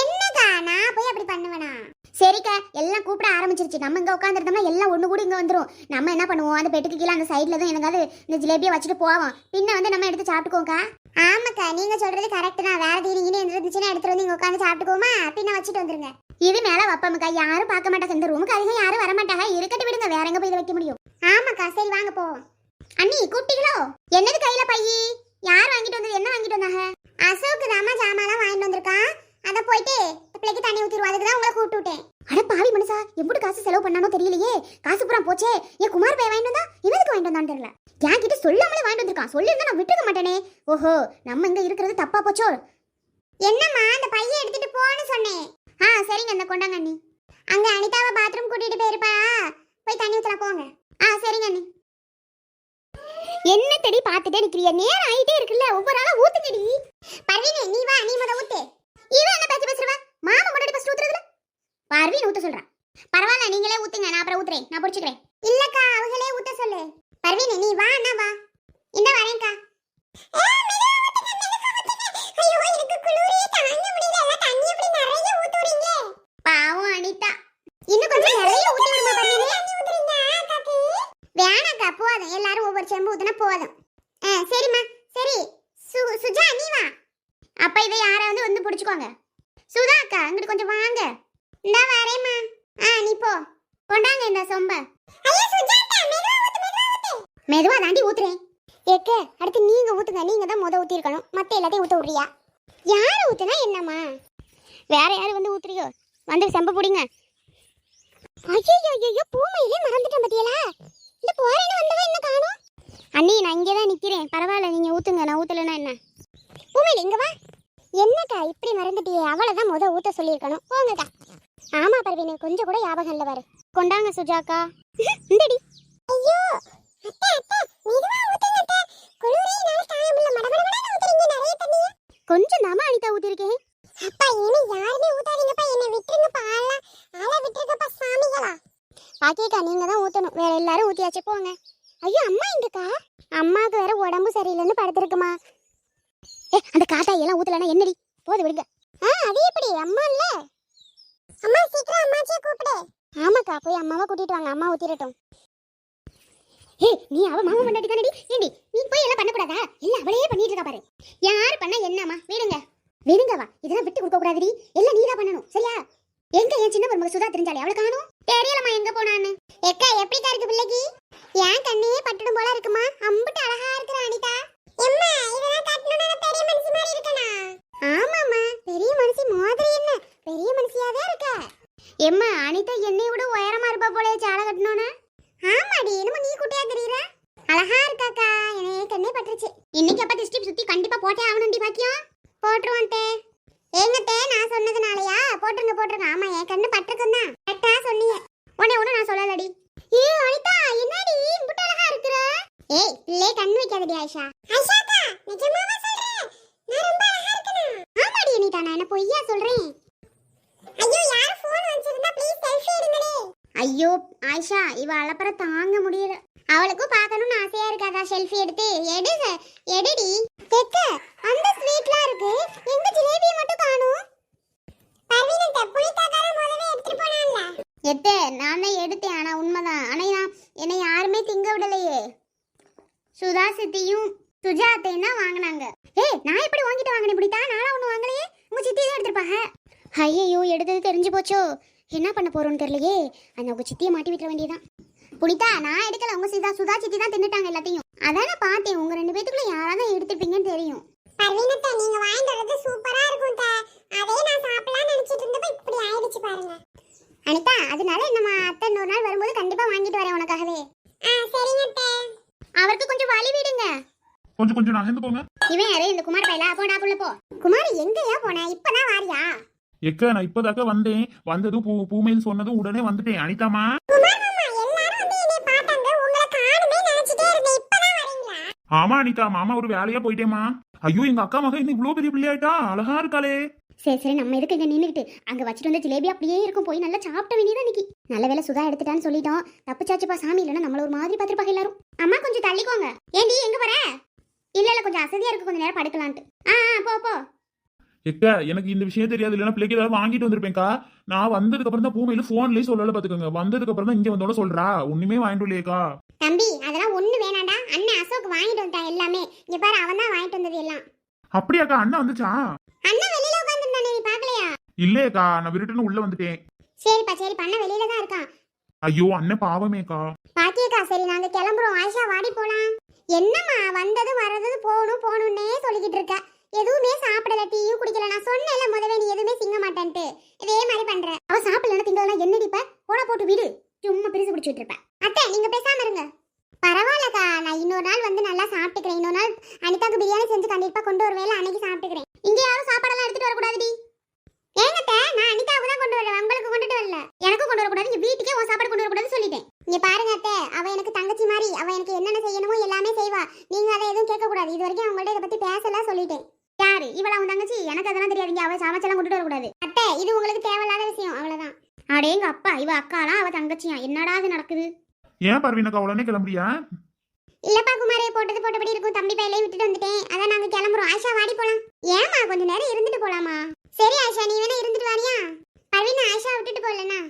என்னக்கா, நான் போய் அப்படி பண்ணுவேனா? சரிக்கா, எல்லாம் கூப்பிட ஆரம்பிச்சிருச்சு. நம்ம இங்க உட்காந்துருந்தோம்னா எல்லாம் ஒண்ணு கூட இங்க வந்துரும். நம்ம என்ன பண்ணுவோம், அந்த பெட்டுக்கு கீழே அந்த சைடுல தான் எனக்காவது இந்த ஜிலேபியை வச்சுட்டு போவோம். பின்ன வந்து நம்ம எடுத்து சாப்பிட்டுக்கோக்கா. ஆமாக்கா, நீங்க சொல்றது கரெக்ட் தான். வேற தீனிங்கன்னு இருந்துச்சுன்னா எடுத்துட்டு வந்து இங்க உட்காந்து சாப்பிட்டுக்கோமா, பின்ன வச்சுட்டு வந்துருங்க. இது மேல வப்பமுக்கா, யாரும் பார்க்க மாட்டாங்க. இந்த ரூமுக்கு அதிகம் யாரும் வர மாட்டாங்க. இருக்கட்டு விடுங்க, வேற எங்க போய் இதை வைக்க முடியும்? ஆமாக்கா, சரி வாங்க போவோம். அண்ணி கூப்பிட்டீங்களோ? என்னது கையில பையி? யார் வாங்கிட்டு வந்தது? என்ன வாங்கிட்டு வந்தாங்க? அசோக்கு தாமா ஜாமான்லாம் வாங்கிட்டு வந்திருக்கான். அத போயிட்டு பிள்ளைக்கு தண்ணி ஊத்திடுவா. அதுக்கு தான் உங்களை கூப்பிட்டு விட்டேன். அட பாவி மனுஷா, எப்படி காசு செலவு பண்ணானோ தெரியலையே. காசு பூரா போச்சே. ஏன் குமார் பையன் வாங்கிட்டு வந்தா? இவனுக்கு வாங்கிட்டு வந்தான்னு தெரியல. என் கிட்ட சொல்லாமலே வாங்கிட்டு வந்திருக்கான். சொல்லியிருந்தா நான் விட்டுக்க மாட்டேனே. ஓஹோ, நம்ம இங்க இருக்கிறது தப்பா போச்சோ. என்னம்மா, அந்த பையை எடுத்துட்டு போன்னு சொன்னேன். சரிங்க, இந்த கொண்டாங்க அண்ணி. அங்க அனிதாவை பாத்ரூம் கூட்டிட்டு போயிருப்பா, போய் தண்ணி ஊத்தலாம் போங்க. சரிங்க அண்ணி. என்ன தெடி பார்த்துட்டே நிக்கிறிய? நேரம் ஆயிட்டே இருக்குல்ல, ஒவ்வொரு ஆளா ஊத்துக்கடி. பர்வீனே, நீ வா, நீ முத ஊத்து. இவன் என்ன பேச்சு பேசுறவ? மாமா முன்னாடி ஃபர்ஸ்ட் ஊத்துறதுல பர்வீன் ஊத்த சொல்றான். பரவாயில்ல, நீங்களே ஊத்துங்க, நான் அப்புறம் ஊத்துறேன், நான் புடிச்சுக்கிறேன். இல்லக்கா, அவங்களே ஊத்த சொல்லு. பர்வீனே, நீ வா, நான் வா. இந்த வரேன்க்கா. பாவம் அனிதா, இன்னும் கொஞ்சம் நிறைய ஊத்தி விடுமா பர்வீனே? வேணாக்கா, போதும். எல்லாரும் ஒவ்வொரு செம்பு ஊத்துனா போதும். சரிம்மா, சரி. சுஜா, நீ வா. அப்ப இதை யாராவது வந்து பிடிச்சுக்கோங்க. சுதா அக்கா, இங்கிட்டு கொஞ்சம் வாங்க. இந்தா வரேம்மா. நீ போ. கொண்டாங்க இந்த சொம்ப. மெதுவா தாண்டி ஊத்துறேன். ஏக்க, அடுத்து நீங்க ஊத்துங்க. நீங்க தான் முத ஊத்தி இருக்கணும். மத்த எல்லாத்தையும் ஊத்த விடுறியா? யாரு ஊத்துனா என்னம்மா? வேற யாரு வந்து ஊத்துறியோ? வந்து செம்ப புடிங்க. ஐயோ, பூமையிலே மறந்துட்டேன் பத்தியலா. இந்த போறேன்னு வந்தவ என்ன காணோம்? அண்ணி, நான் இங்கே தான் நிக்கிறேன். பரவாயில்ல, நீங்க ஊத்துங்க, நான் ஊத்தலனா என்ன? பூமையில இங்க வா. என்னக்கா இப்படி மறந்துட்டியே? அவளதான் முத ஊத்த சொல்லியிருக்கணும். போங்கக்கா. ஆமா பர்வீனே, கொஞ்சம் கூட ஞாபகம் இல்ல பாரு. கொண்டாங்க சுஜாக்கா. இந்தடி. ஐயோ அத்தை, மெதுவா ஊத்துங்க அத்தை. குளிரேனால தாங்க முடியல. மடமடமடன்னு ஊத்துறீங்க நிறைய தண்ணி. கொஞ்சம் தாமா அனிதா ஊத்திருக்கேன். அப்பா, இனி யாருமே ஊத்தாதீங்கப்பா, என்ன விட்டுருங்கப்பா. ஆள விட்டுருங்கப்பா சாமிகளா. பாக்கியக்கா, நீங்க தான் ஊத்தணும். வேற எல்லாரும் ஊத்தியாச்சு, போங்க. ஐயோ, அம்மா எங்கக்கா? அம்மாவுக்கு வேற உடம்பு சரியில்லைன்னு படுத்திருக்குமா. அந்த காட்டாய் எல்லாம் ஊத்தலனா என்னடி? போது விடுங்க. அது எப்படி? அம்மா இல்ல. அம்மா சீக்கிரம் அம்மாச்சியை கூப்பிடு. ஆமாக்கா, போய் அம்மாவை கூட்டிட்டு வாங்க. அம்மா ஊத்திரட்டும். நீ அவ மாமா பண்ணாடி தானடி? ஏண்டி நீ போய் எல்லாம் பண்ணக்கூடாதா? எல்லாம் அவளையே பண்ணிட்டு இருக்கா பாரு. யார் பண்ணா என்னம்மா? விடுங்க வா. இதெல்லாம் விட்டு கொடுக்க கூடாதுடி. எல்லாம் நீ தான் பண்ணணும், சரியா? எங்க என் சின்ன மருமக சுதா தெரிஞ்சாலே? அவளை காணோம். தெரியலம்மா எங்க போனான்னு. எக்கா, எப்படிக்கா இருக்கு பிள்ளைக்கு? ஏன் கண்ணே பட்டுடும் போல இருக்குமா? அம்புட்டு அழகா இருக்கிற அனிதா. எம்மா, இதெல்லாம் கட்டணும்னா பெரிய மனுஷி மாதிரி இருக்கனா? ஆமாம்மா, பெரிய மனுஷி மாதிரி என்ன? பெரிய மனுஷியாவே இருக்க. எம்மா, அனிதா என்னை விட உயரமா இருப்பா போலே சாலை கட்டணும்னு. ஆமாடி, என்னமோ நீ குட்டியா தெரியற. அழகா இருக்காக்கா. என்னையே கண்ணே பட்டுருச்சு. இன்னைக்கு அப்ப ஸ்டிப் சுத்தி கண்டிப்பா போட்டே ஆகணும்டி. பாக்கியம் போட்டுருவோம் தே. ஏங்கத்தே, நான் சொன்னதுனாலயா? போட்டுருங்க. ஆமா, என் கண்ணு பட்டிருக்குன்னா கரெக்டா சொன்னீங்க. ஒண்ணு நான் சொல்லலடி. அனிதா, என்னடி இம்புட்டு அழகா இருக்கிற? பிள்ளை கண்ணு வைக்காதடி ஆயிஷா. ஆயிஷாக்கா, நிஜமாவா சொல்றேன்? நான் ரொம்ப அழகா இருக்கேனா? ஆமாடி அனிதா, நான் என்ன பொய்யா சொல்றேன்? ஐயோ, யார் ஃபோன் வச்சிருந்தா ப்ளீஸ் செல்ஃபி எடுங்கடி. ஐயோ ஆயிஷா, இவ அலப்பற தாங்க முடியல. அவளுக்கும் பார்க்கணும்னு ஆசையா இருக்காதா? செல்ஃபி எடுத்து எடுடி. கேக்க, அந்த ஸ்வீட்லாம் இருக்கு. எங்க ஜிலேபியை மட்டும் காணோம்? பர்வீனட்ட புளித்தாக்கார முதல்ல எடுத்துட்டு போனான்ல. எத்தே, நான் தான் எடுத்தேன். ஆனா உண்மைதான். ஆனா என்னை யாருமே திங்க விடலையே. சுதா சித்தியும் சுஜாத்தையும் தான் வாங்கினாங்க. நான் எப்படி வாங்கிட்டு வாங்கினேன்? இப்படித்தான் நானும் ஒண்ணு வாங்கலையே. உங்க சித்தி தான் எடுத்திருப்பாங்க. ஐயோ, எடுத்தது தெரிஞ்சு போச்சோ. என்ன பண்ண போறோம்னு தெரியலையே. அந்த உங்க சித்தியை மாட்டி விட்டுற வேண்டியதான். புனிதா, நான் எடுக்கல. உங்க சுதா சித்தி தான் தின்னுட்டாங்க எல்லாத்தையும். அதானே பார்த்தேன். உங்க ரெண்டு பேத்துக்குள்ள யாராவது எடுத்துப்பீங்கன்னு தெரியும். பர்வீனத்தை, நீங்க வாங்கிட்டு வரது சூப்பரா இருக்கும். அதே நான் சாப்பிடலாம்னு நினைச்சிட்டு இருந்தப்ப இப்படி ஆயிடுச்சு பாருங்க. அனிதா, அதனால நம்ம அத்தை இன்னொரு நாள் வரும்போது கண்டிப்பா வாங்கிட்டு வரேன் உனக்காகவே. சரிங்க அத்தை. அவருக்கு கொஞ்சம் வழி விடுங்க. கொஞ்சம் நகர்ந்து போங்க. இவன் யாரு? இந்த குமார் பையலா? போடா புள்ள போ. குமார், எங்கயா போன? இப்பதான் வாரியா? எக்க, நான் இப்பதாக்க வந்தேன். வந்ததும் பூமையில் சொன்னதும் உடனே வந்துட்டேன். அனிதாமா, ஆமா அனிதா, மாமா ஒரு வேலையா போயிட்டேமா. ஐயோ, எங்க அக்கா மகன் இன்னும் இவ்வளவு பெரிய பிள்ளையாயிட்டா. அழகா இருக்காளே. சரி, நம்ம எதுக்கு இங்க நின்னுக்கிட்டு? அங்க வச்சுட்டு வந்த ஜிலேபி அப்படியே இருக்கும். போய் நல்லா சாப்பிட்ட வேண்டியதான் இன்னைக்கு. நல்ல வேலை சுதா எடுத்துட்டான்னு சொல்லிட்டோம். தப்புச்சாச்சுப்பா சாமி, இல்லைன்னா நம்மள ஒரு மாதிரி பார்த்துருப்பாங்க எல்லாரும். அம்மா, கொஞ்சம் தள்ளிக்கோங்க. ஏண்டி எங்க போற? இல்ல கொஞ்சம் அசதியா இருக்கு, கொஞ்ச நேரம் படுக்கலான்ட்டு. போ. எக்கா எனக்கு இந்த விஷயம் தெரியாது, இல்லைன்னா பிள்ளைக்கு ஏதாவது வாங்கிட்டு வந்திருப்பேன்க்கா. நான் வந்ததுக்கு அப்புறம் தான் பூமையில போன்லயே சொல்லல பாத்துக்கோங்க. வந்ததுக்கு அப்புறம் தான் இங்க வந்தோட சொல்றா, ஒண்ணுமே வாங்கிட்டு வரலையேக்கா. தம்பி அதெல்லாம் ஒண்ணு வேணாண்டா, அண்ணன் அசோக் வாங்கிட்டு வந்தான் எல்லாமே. இங்க பாரு, அவன் தான் வாங்கிட்டு வந்தது எல்லாம். அப்படியாக்கா? அண்ணன் வந்துச்சா? அண்ணன் வெளியில உட்காந்துருந்தானே, நீ பாக்கலையா? இல்லையேக்கா, நான் விருட்டுன்னு உள்ள வந்துட்டேன். சரிப்பா அண்ணன் வெளியில தான் இருக்கான். ஐயோ அண்ணன் பாவமேக்கா. பாத்தியக்கா, சரி நாங்க கிளம்புறோம். ஆயிஷா வாடி போலாம். என்னம்மா வந்தது வர்றது போகணும்னே சொல்லிக்கிட்டு இருக்க, எதுவுமே சாப்பிடல, டீயும் குடிக்கல. நான் சொன்னேன்ல முதவே நீ எதுவுமே திங்க மாட்டேன்ட்டு, இதே மாதிரி பண்ற. அவ சாப்பிடலன்னு திங்கலாம் என்னடிப்ப, போட போட்டு விடு, சும்மா பிரிச்சு பிடிச்சிட்டு இருப்ப. அத்தை நீங்க பேசாம இருங்க. பரவாயில்லக்கா, நான் இன்னொரு நாள் வந்து நல்லா சாப்பிட்டுக்கிறேன். இன்னொரு நாள் அனிதாக்கு பிரியாணி செஞ்சு கண்டிப்பா கொண்டு வருவேல, அன்னைக்கு சாப்பிட்டுக்கிறேன். இங்க யாரும் சாப்பாடெல்லாம் எடுத்துட்டு வரக்கூடாதுடி. ஏங்கத்த, நான் அனிதாவுக்கு தான் கொண்டு வரேன், உங்களுக்கு கொண்டுட்டு வரல. எனக்கும் கொண்டு வரக்கூடாது, இங்க வீட்டுக்கே உன் சாப்பாடு கொண்டு வரக்கூடாதுன்னு சொல்லிட்டேன். இங்க பாருங்க அத்தை, அவ எனக்கு தங்கச்சி மாதிரி, அவ எனக்கு என்னென்ன செய்யணுமோ எல்லாமே செய்வா. நீங்க அதை எதுவும் கேட்க கூடாது. இது வரைக்கும் அவங்கள்ட்ட இதை பத்தி பேசலாம் சொல்லிட்டேன். யாரு இவள உன் தங்கச்சி? எனக்கு அதெல்லாம் தெரியாதுங்க. அவ சமைச்செல்லாம் கொண்டுட்டு வரக்கூடாது. அத்தை இது உங்களுக்கு தேவையில்லாத விஷயம், அவ்வளவுதான். அடேங்க அப்பா, இவ அக்காலாம் அவ தங்கச்சியா? என்னடா இது நடக்குது? ஏன் பர்வீனக்கா உடனே கிளம்புறியா? இல்லப்பா குமாரே, போட்டது போட்டபடி இருக்கும். தம்பி பையிலே விட்டுட்டு வந்துட்டேன், அதான் நாங்க கிளம்புறோம். ஆயிஷா வாடி போலாம். ஏமா கொஞ்ச நேரம் இருந்துட்டு போலாமா? சரி ஆயிஷா, நீ வேணா இருந்துட்டு வாரியா? பர்வீன் ஆயிஷா விட்டுட்டு போலனா?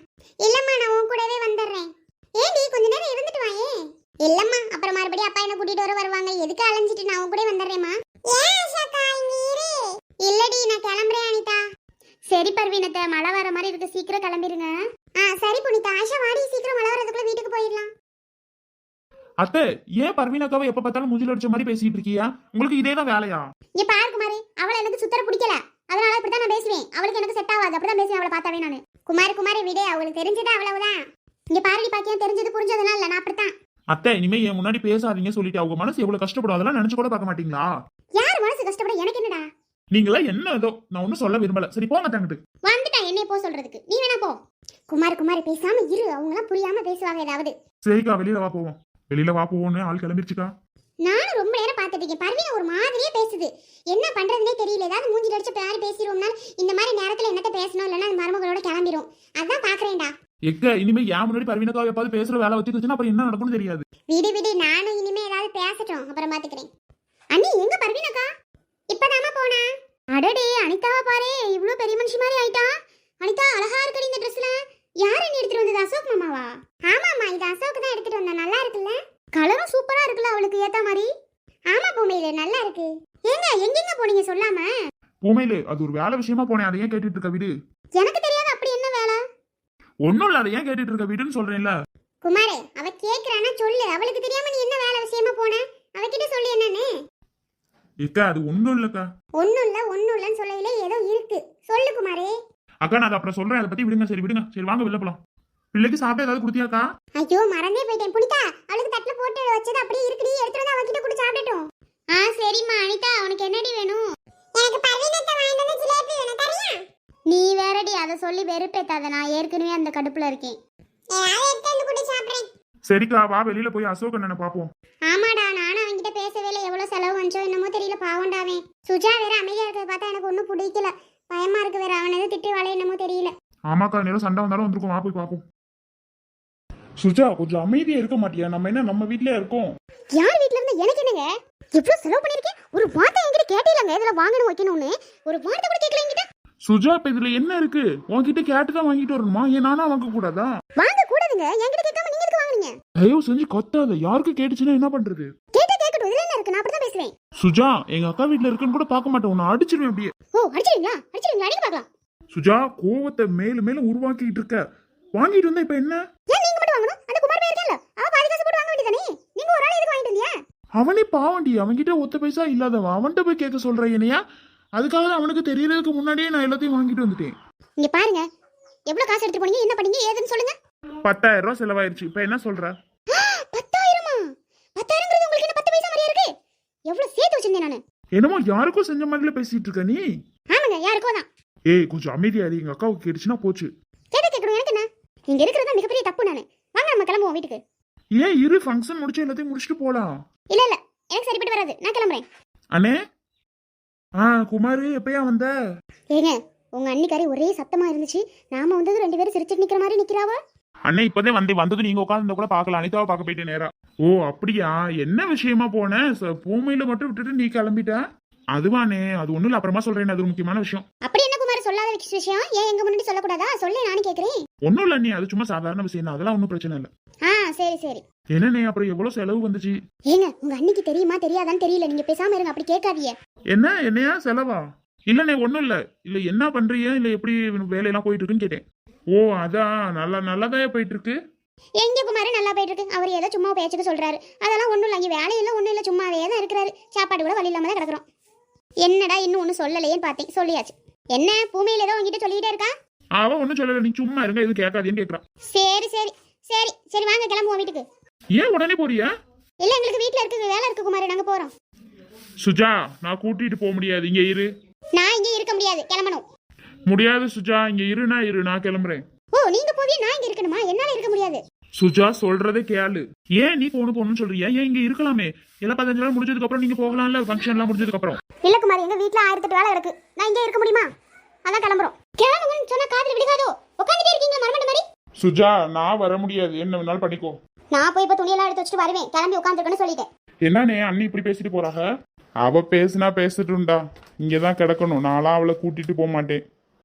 இல்லம்மா, நான் உன் கூடவே வந்துடுறேன். ஏடி கொஞ்ச நேரம் இருந்துட்டு வாயே. இல்லம்மா, அப்புறம் மறுபடியும் அப்பா என்ன கூட்டிட்டு வருவாங்க, எதுக்கு அலைஞ்சிட்டு, நான் உன் கூட வந்துடுறேம்மா. ஏன் ஆயிஷாக்கா இங்க இரு. இல்லடி நான் கிளம்புறேன் அனிதா. சரி பர்வீனத்தை, மழை வர மாதிரி இருக்கு, சீக்கிரம் கிளம்பிருங்க. சரி புனிதா. ஆயிஷா வாடி, சீக்கிரம் மழை வரதுக்குள்ள வீட்டுக்கு போயிடலாம். அத்தை ஏன் பர்வீனக்காவை எப்ப பார்த்தாலும் மூஞ்சில அடிச்ச மாதிரி பேசிட்டு இருக்கியா? உங்களுக்கு இதேதான் வேலையா? இங்க பாரு குமாரி, அவளை எனக்கு சுத்தர பிடிக்கல, அதனால இப்படிதான் நான் பேசுவேன். அவளுக்கு எனக்கு செட் ஆகாது, அப்படிதான் பேசுவேன் அவளை பார்த்தாவே நானு. குமாரி விடு, அவளுக்கு தெரிஞ்சது அவ்வளவுதான். இங்க பாருடி பாக்கியா, தெரிஞ்சது புரிஞ்சதுனால இல்ல, நான் அப்படித்தான். அத்தை இனிமே என் முன்னாடி பேசாதீங்க சொல்லிட்டு, அவங்க மனசு எவ்வளவு கஷ்டப்படும் அதெல்லாம் நினைச்சு கூட பார்க்க மாட்டீங்களா? யார் மனசு கஷ்டப்பட எனக்கு என்னடா? நீங்களா என்ன ஏதோ, நான் ஒன்னும் சொல்ல விரும்பல. சரி போங்க தங்கிட்டு. வந்துட்டான் என்னைய போ சொல்றதுக்கு, நீ வேணா போ. குமாரி பேசாம இரு, அவங்க எல்லாம் புரியாம பேசுவாங்க ஏதாவது. சரிக்கா, வெளியில வா போவோம். வெளியில வா போவோன்னு ஆள் கிளம்பிருச்சுக்கா. நானும் ரொம்ப நேரம் பார்த்துட்டு இருக்கேன். பர்வீனா ஒரு மாதிரியே பேசுது, என்ன பண்றதுனே தெரியல. ஏதாவது மூஞ்சி அடிச்சு பேரு பேசிடுவோம்னா இந்த மாதிரி நேரத்துல என்னத்த பேசணும், இல்லைன்னா அந்த மருமகளோட கிளம்பிடும். அதான் பாக்குறேன்டா. எக்க இனிமே ஏன் முன்னாடி பர்வீனக்காவை எப்பாவது பேசுற வேலை வச்சுக்கிச்சுன்னா அப்புறம் என்ன நடக்கும்னு தெரியாது. விடு, நானும் இனிமே ஏதாவது பேசட்டும், அப்புறம் பாத்துக்கிறேன். அண்ணி எங்க பர்வீனக்கா? இப்பதாமா போனா. அடடே அனிதாவை பாரு, இவ்ளோ பெரிய மனுஷி மாதிரி ஆயிட்டா. அனிதா அழகா இருக்கடி இந்த ட்ரெஸ்ல. யார் என்ன எடுத்துட்டு வந்தது? அசோக் மாமாவா? ஆமாமா, இது அசோக் தான் எடுத்துட்டு வந்தா. நல்லா இருக்குல்ல, கலரும் சூப்பரா இருக்குல்ல அவளுக்கு ஏத்த மாதிரி. ஆமா பூமையில நல்லா இருக்கு. ஏங்க எங்கெங்க போனீங்க சொல்லாம? பூமையிலே அது ஒரு வேலை விஷயமா போனேன், அதை ஏன் கேட்டுட்டு இருக்க வீடு? எனக்கு தெரியாது, அப்படி என்ன வேலை? ஒன்னும் இல்ல, அதை ஏன் கேட்டுட்டு இருக்க வீடுன்னு சொல்றேன்ல. குமாரே, அவ கேக்குறானா சொல்லு. அவளுக்கு தெரியாம நீ என்ன வேலை விஷயமா போன? அவகிட்ட சொல்லு என்னன்னு. ஏக்கா அது ஒன்னும் இல்லக்கா. ஒண்ணும் இல்லன்னு சொல்லையில ஏதோ இருக்கு, சொல்லு குமாரே. அக்கா நான் அதை அப்புறம் சொல்றேன், அதை பத்தி விடுங்க. சரி விடுங்க, சரி வாங்க வெளில போலாம். பிள்ளைக்கு சாப்பிட ஏதாவது கொடுத்தியாக்கா? ஐயோ மறந்தே போயிட்டேன். புனிதா அவளுக்கு தட்டுல போட்டு வச்சது அப்படியே இருக்குடி, எடுத்துட்டு வந்து அவகிட்ட கூட சாப்பிடட்டும். சரிம்மா. அனிதா உனக்கு என்னடி வேணும்? எனக்கு பர்வீனத்தை வாங்கிட்டு வந்து ஜிலேபி வேணும், தரியா? நீ வேறடி அதை சொல்லி வெறுப்பேத்தாத, நான் ஏற்கனவே அந்த கடுப்புல இருக்கேன். எடுத்து வந்து கூட சாப்பிடுறேன். சரிக்கா வா வெளியில போய் அசோக் அண்ணனை பாப்போம். ஆமாடா, நானும் அவன்கிட்ட பேசவே இல்லை. எவ்வளவு செலவு வந்துச்சோ என்னமோ தெரியல, பாவண்டாவே. சுஜா வேற அமைதியா இருக்கிறத பார்த்தா எனக்கு ஒன்றும் பிடிக்கல, பயமா இருக்கு. வேற அவன் எதுவும் திட்டு வாழ என்னமோ தெரியல. ஆமாக்கா நேரம் சண்டை வந்தாலும் வந்திருக்கோம், வா போய் பாப்போம். சுஜா கொஞ்சம் அமைதியா இருக்க மாட்டியா? நம்ம என்ன நம்ம வீட்லயே இருக்கோம். யார் வீட்ல இருந்து எனக்கு என்னங்க? இவ்வளவு செலவு பண்ணிருக்கேன், ஒரு வார்த்தை என்கிட்ட கேட்டீங்களங்க? இதுல வாங்கணும் வைக்கணும்னு ஒரு வார்த்தை கூட கேட்கல என்கிட்ட. சுஜா இப்ப இதுல என்ன இருக்கு? உன்கிட்ட கேட்டுதான் வாங்கிட்டு வரணுமா? ஏன் நானா வாங்க கூடாதா? வாங்க கூடாதுங்க, என்கிட்ட கேட்காம நீங்க எதுக்கு வாங்குனீங்க? தயவு செஞ்சு கொத்தாத, யாருக்கு கேட்டுச்சுன்னா என்ன பண்றது? கேட்கட்டும், இதுல என்ன இருக்கு, நான் அப்படிதான் பேசுவேன். சுஜா எங்க அக்கா வீட்ல இருக்குன்னு கூட பார்க்க மாட்டேன், உன்னை அடிச்சிருவேன் அப்படியே. அடிச்சிருங்களா அடிங்க பார்க்கலாம். சுஜா கோவத்தை மேலும் மேலும் உருவாக்கிட்டு இருக்க. வாங்கிட்டு வந்தா இப்ப என்ன? ஏன் நீங்க மட்டும் வாங்கணும்? அந்த குமார் பையன் இருக்கல, அவ பாதி காசு போட்டு வாங்க வேண்டியதானே? நீங்க ஒரு ஆள் எதுக்கு வாங்கிட்டு வந்தீங்க? அவனே பாவண்டி, அவன்கிட்ட ஒத்த பைசா இல்லாதவன், அவன்கிட்ட போய் கேட்க சொல்ற என்னையா? அதுக்காக தான் அவனுக்கு தெரியறதுக்கு முன்னாடியே நான் எல்லாத்தையும் வாங்கிட்டு வந்துட்டேன். இங்க பாருங்க, எவ்வளவு காசு எடுத்து போனீங்க, என்ன பண்ணீங்க, ஏதுன்னு சொல்லுங்க. 10,000 ரூபாய் செலவாயிருச்சு. இப்ப என்ன சொல்ற? 10,000மா? 10,000ங்கிறது உங்களுக்கு என்ன 10 பைசா மாதிரியா இருக்கு? எவ்வளவு சேர்த்து வச்சிருந்தேன் நானு. என்னமோ யாருக்கும் செஞ்ச மாதிரில பேசிட்டு இருக்க நீ. ஆமாங்க, யாருக்கோ தான். ஏய் கொஞ்சம் அமைதியா இரு, எங்க அக்காவுக்கு கேட்டுச்சுன்னா போச்சு. கேட்கணும் எனக்கு என்ன? இங்க இருக்கிறது மிகப்பெரிய தப்பு நானு. வாங்க நம்ம கிளம்புவோம் வீட்டுக்கு. ஏன் இரு, ஃபங்க்ஷன் முடிச்சு எல்லாத்தையும் முடிச்சுட்டு போலாம். இல்ல எனக்கு சரிப்பட்டு வராது, நான் கிளம்புறேன். அண்ணே குமாரு எப்பயா வந்த? ஏங்க உங்க அன்னிக்காரி ஒரே சத்தமா இருந்துச்சு, நாம வந்தது 2 பேரும் சிரிச்சிட்டு நிக்கிற மாதிரி நிக்கிறாவா? அண்ணே இப்பதான் வந்தது நீங்க உட்காந்து கூட பாக்கல, அனிதாவை பார்க்க போயிட்டு நேரா. ஓ அப்படியா? என்ன விஷயமா போன? பூமையில மட்டும் விட்டுட்டு நீ கிளம்பிட்ட? அதுவானே அது ஒண்ணும் இல்ல, அப்புறமா சொல்றேன், அது ஒரு முக்கியமான விஷயம். அப்படி என்ன குமார் சொல்லாத விஷயம்? ஏன் எங்க முன்னாடி சொல்லக்கூடாதா? சொல்லு, நானும் கேக்குறேன். ஒண்ணும் இல்ல நீ, அது சும்மா சாதாரண விஷயம் தான், அதெல்லாம் ஒன்றும் பிரச்சனை இல்ல. ஆ சரி சரி. என்னண்ணே அப்புறம் எவ்வளவு செலவு வந்துச்சு? ஏங்க உங்க அண்ணிக்கு தெரியுமா தெரியாதான்னு தெரியல, நீங்க பேசாம இருங்க, அப்படி கேட்காதீங்க. என்னையா செலவா? இல்லண்ணே ஒண்ணும் இல்ல. இல்ல என்ன பண்றீங்க, இல்ல எப்படி வேலையெல்லாம் போயிட்டு இருக்குன்னு கேட்டேன். ஓ அதான், நல்லாதான் போயிட்டு இருக்கு. எங்க குமார் நல்லா போயிட்டு இருக்கு. அவர் ஏதோ சும்மா பேச்சுக்கு சொல்றாரு, அதெல்லாம் ஒண்ணும் இல்ல. இங்க வேலையில ஒண்ணும் இல்ல, சும்மாவே தான் இருக்கிறாரு. சாப்பாடு கூட வழி இல்லாம தான் கிடக்குறோம். என்னடா இன்னும் ஒன்னும் சொல்லலையேன்னு பார்த்தேன், சொல்லியாச்சு. என்ன பூமையில ஏதோ உங்ககிட்ட சொல்லிக்கிட்டே இருக்கா? அவ ஒண்ணும் சொல்லல, நீ சும்மா இருங்க, எதுவும் கேட்காதேன்னு கேக்குறான். சரி சரி சரி சரி, வாங்க கிளம்புவோம் வீட்டுக்கு. ஏன் உடனே போறியா? இல்ல எங்களுக்கு வீட்டுல இருக்கு வேலை இருக்கு குமார், நாங்க போறோம். சுஜா நான் கூட்டிட்டு போக முடியாது, இங்க இரு. நான் இங்கே இருக்க முடியாது, கிளம்பணும். முடியாது சுஜா, இங்க இரு, நான் கிளம்புறேன். ஓ நீங்க போவியே, நான் இங்க இருக்கணுமா? என்னால இருக்க முடியாது. சுஜா சொல்றதே கேளு. ஏன் நீ போகணும்னு சொல்றியா? ஏன் இங்க இருக்கலாமே, எல்லாம் 15 நாள் முடிஞ்சதுக்கு அப்புறம் நீங்க போகலாம்ல, ஃபங்க்ஷன் எல்லாம் முடிஞ்சதுக்கு அப்புறம். இல்ல குமார், எங்க வீட்டுல 1008 வேலை இருக்கு, நான் இங்கே இருக்க முடியுமா? அதான் கிளம்புறோம். கிளம்புங்கன்னு சொன்னா காதுல விடுகாதோ? உட்காந்துட்டே இருக்கீங்களா மரமண்ட மாதிரி? சுஜா நான் வர முடியாது, என்ன வேணாலும் பண்ணிக்கோ. நான் போய் இப்ப துணியெல்லாம் எடுத்து வச்சுட்டு வருவேன், கிளம்பி உட்காந்துருக்கேன்னு சொல்லிட்டேன். என்னண்ணே அண்ணி இப்படி பேசிட்டு போறாங்க? அவ பேசுனா பேசிட்டுண்டா, இங்கதான் கிடக்கணும், நான்லாம் அவளை கூட்டிட்டு போக மாட்டேன்.